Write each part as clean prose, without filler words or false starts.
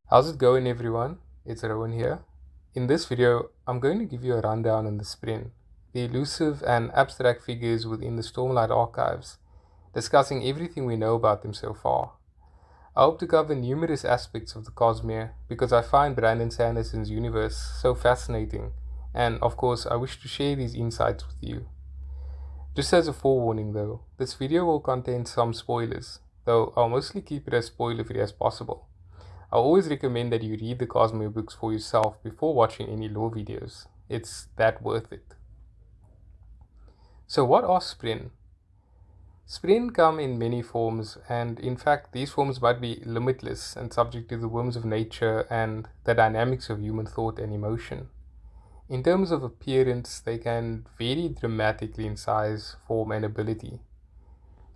How's it going, everyone? It's Rowan here. In this video, I'm going to give you a rundown on the Spren, the elusive and abstract figures within the Stormlight archives, discussing everything we know about them so far. I hope to cover numerous aspects of the Cosmere because I find Brandon Sanderson's universe so fascinating, and of course, I wish to share these insights with you. Just as a forewarning though, this video will contain some spoilers, though I'll mostly keep it as spoiler free as possible. I always recommend that you read the Cosmere books for yourself before watching any lore videos. It's that worth it. So what are Spren? Spren come in many forms, and in fact these forms might be limitless and subject to the whims of nature and the dynamics of human thought and emotion. In terms of appearance, they can vary dramatically in size, form, and ability.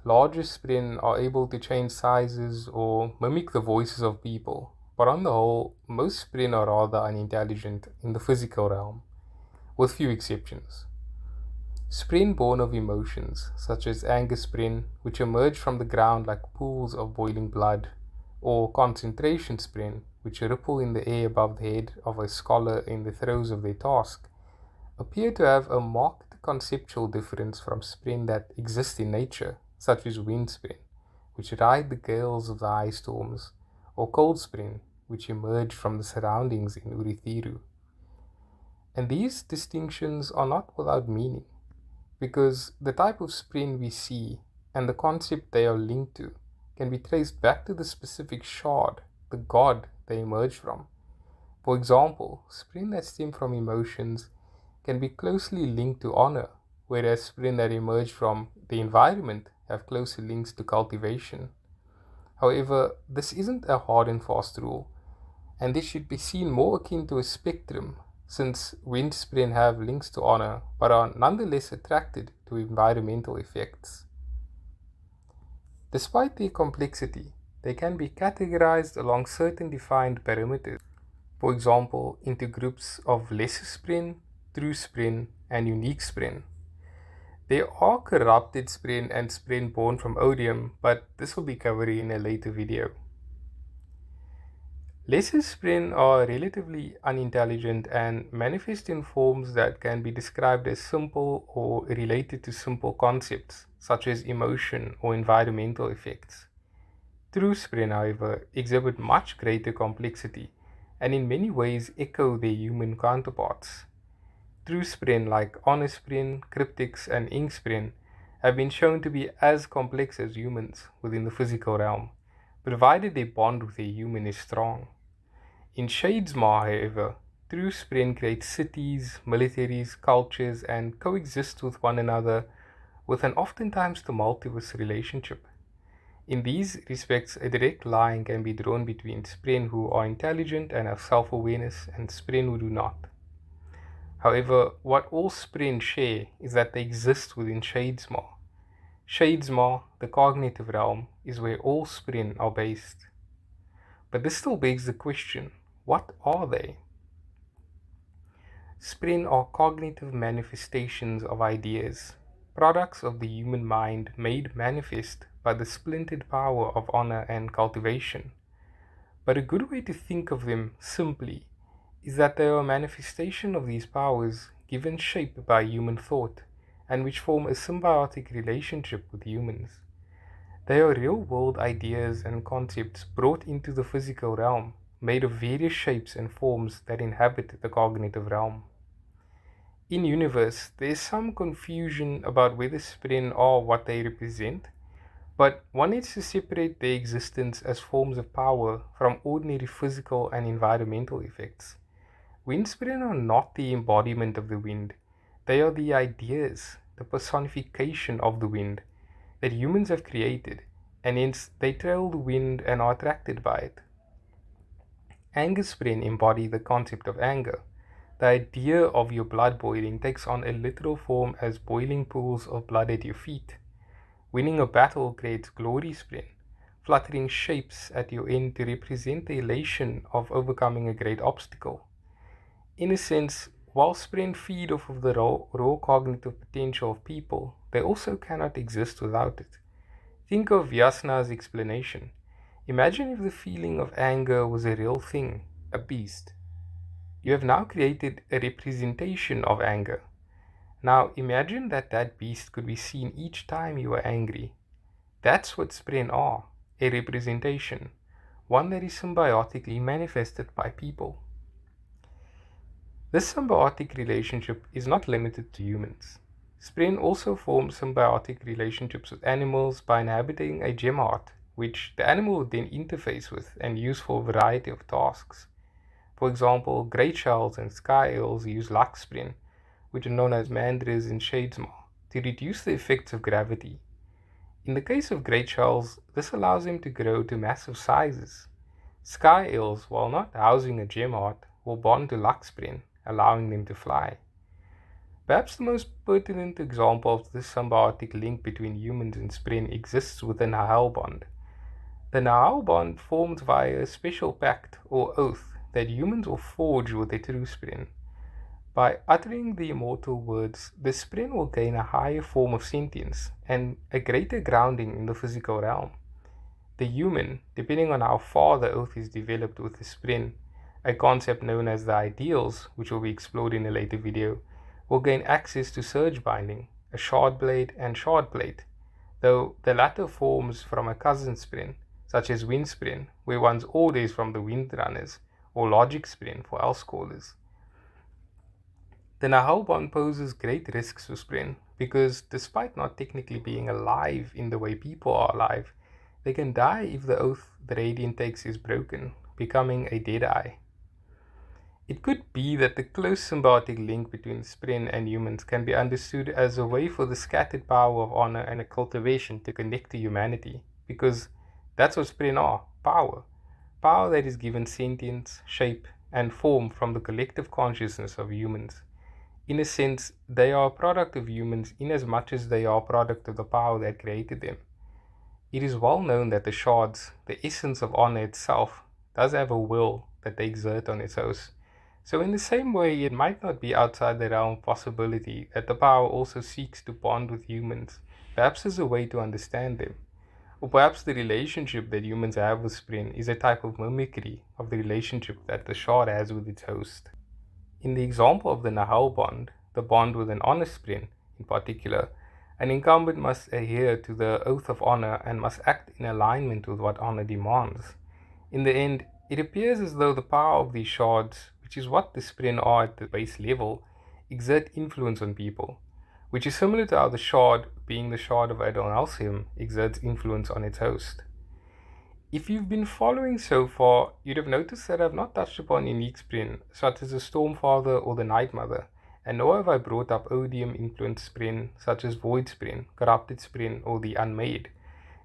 Larger Spren are able to change sizes or mimic the voices of people, but on the whole, most Spren are rather unintelligent in the physical realm, with few exceptions. Spren born of emotions, such as anger Spren, which emerge from the ground like pools of boiling blood, or concentration Spren, which ripple in the air above the head of a scholar in the throes of their task, appear to have a marked conceptual difference from Spren that exist in nature, such as wind Spren, which ride the gales of the ice storms, or cold Spren, which emerge from the surroundings in Urithiru. And these distinctions are not without meaning, because the type of Spren we see and the concept they are linked to can be traced back to the specific shard, the god they emerge from. For example, Spren that stem from emotions can be closely linked to honor, whereas Spren that emerge from the environment have closer links to cultivation. However, this isn't a hard and fast rule, and this should be seen more akin to a spectrum, since wind Spren have links to honor but are nonetheless attracted to environmental effects. Despite their complexity, they can be categorized along certain defined parameters, for example, into groups of lesser Spren, true Spren, and unique Spren. There are corrupted Spren and Spren born from odium, but this will be covered in a later video. Lesser Spren are relatively unintelligent and manifest in forms that can be described as simple or related to simple concepts, such as emotion or environmental effects. True Spren, however, exhibit much greater complexity and in many ways echo their human counterparts. True Spren like Honor Spren, Cryptics, and Ink Spren have been shown to be as complex as humans within the physical realm, provided their bond with a human is strong. In Shadesmar, however, true Spren create cities, militaries, cultures, and coexist with one another with an oftentimes tumultuous relationship. In these respects, a direct line can be drawn between Spren who are intelligent and have self-awareness and Spren who do not. However, what all Spren share is that they exist within Shadesmar. Shadesmar, the cognitive realm, is where all Spren are based. But this still begs the question, what are they? Spren are cognitive manifestations of ideas, products of the human mind made manifest by the splintered power of honor and cultivation. But a good way to think of them simply is that they are a manifestation of these powers given shape by human thought and which form a symbiotic relationship with humans. They are real world ideas and concepts brought into the physical realm, made of various shapes and forms that inhabit the cognitive realm. In universe, there is some confusion about whether Spren are what they represent, but one needs to separate their existence as forms of power from ordinary physical and environmental effects. Wind Spren are not the embodiment of the wind, they are the ideas, the personification of the wind that humans have created, and hence they trail the wind and are attracted by it. Anger Spren embody the concept of anger. The idea of your blood boiling takes on a literal form as boiling pools of blood at your feet. Winning a battle creates glory Spren, fluttering shapes at your end to represent the elation of overcoming a great obstacle. In a sense, while Spren feed off of the raw cognitive potential of people, they also cannot exist without it. Think of Yasna's explanation. Imagine if the feeling of anger was a real thing, a beast. You have now created a representation of anger. Now imagine that that beast could be seen each time you are angry. That's what Spren are, a representation, one that is symbiotically manifested by people. This symbiotic relationship is not limited to humans. Spren also forms symbiotic relationships with animals by inhabiting a gem heart, which the animal would then interface with and use for a variety of tasks. For example, great shells and sky eels use Lux Spren, which are known as mandrills and shadesmar, to reduce the effects of gravity. In the case of great shells, this allows them to grow to massive sizes. Sky eels, while not housing a gem heart, will bond to Lux Spren, allowing them to fly. Perhaps the most pertinent example of this symbiotic link between humans and Spren exists with the Nahal bond. The Nahal bond formed via a special pact or oath that humans will forge with a true Spren. By uttering the immortal words, the Spren will gain a higher form of sentience and a greater grounding in the physical realm. The human, depending on how far the oath is developed with the Spren, a concept known as the ideals, which will be explored in a later video, will gain access to surge binding, a shard blade and shard plate, though the latter forms from a cousin Spren, such as wind Spren, where one's order is from the windrunners, or logic Spren for else callers. The Nahal bond poses great risks for Spren because, despite not technically being alive in the way people are alive, they can die if the oath the Radiant takes is broken, becoming a dead-eye. It could be that the close symbiotic link between Spren and humans can be understood as a way for the scattered power of honor and cultivation to connect to humanity, because that's what Spren are, power. Power that is given sentience, shape, and form from the collective consciousness of humans. In a sense, they are a product of humans in as much as they are a product of the power that created them. It is well known that the shards, the essence of honor itself, does have a will that they exert on its host. So in the same way, it might not be outside the realm of possibility that the power also seeks to bond with humans, perhaps as a way to understand them. Or perhaps the relationship that humans have with Spren is a type of mimicry of the relationship that the shard has with its host. In the example of the Nahal bond, the bond with an honor Spren in particular, an incumbent must adhere to the oath of honor and must act in alignment with what honor demands. In the end, it appears as though the power of these shards, which is what the Spren are at the base level, exert influence on people, which is similar to how the shard, being the shard of Adon-Alchem, exerts influence on its host. If you've been following so far, you'd have noticed that I've not touched upon unique Spren, such as the Stormfather or the Night Mother, and nor have I brought up Odium-influenced Spren, such as Void Spren, Corrupted Spren, or the Unmade.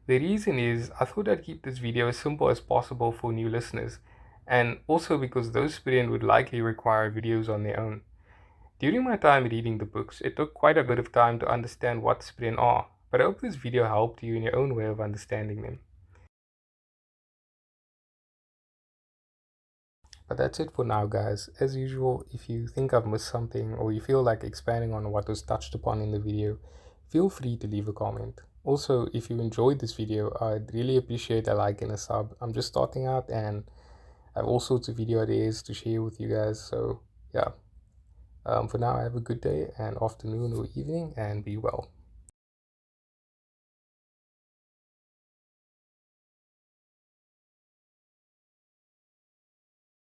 The reason is, I thought I'd keep this video as simple as possible for new listeners, and also because those Spren would likely require videos on their own. During my time reading the books, it took quite a bit of time to understand what Spren are, but I hope this video helped you in your own way of understanding them. But that's it for now, guys. As usual, if you think I've missed something or you feel like expanding on what was touched upon in the video, feel free to leave a comment. Also, if you enjoyed this video, I'd really appreciate a like and a sub. I'm just starting out and I have all sorts of video ideas to share with you guys. So yeah, for now, have a good day and afternoon or evening and be well.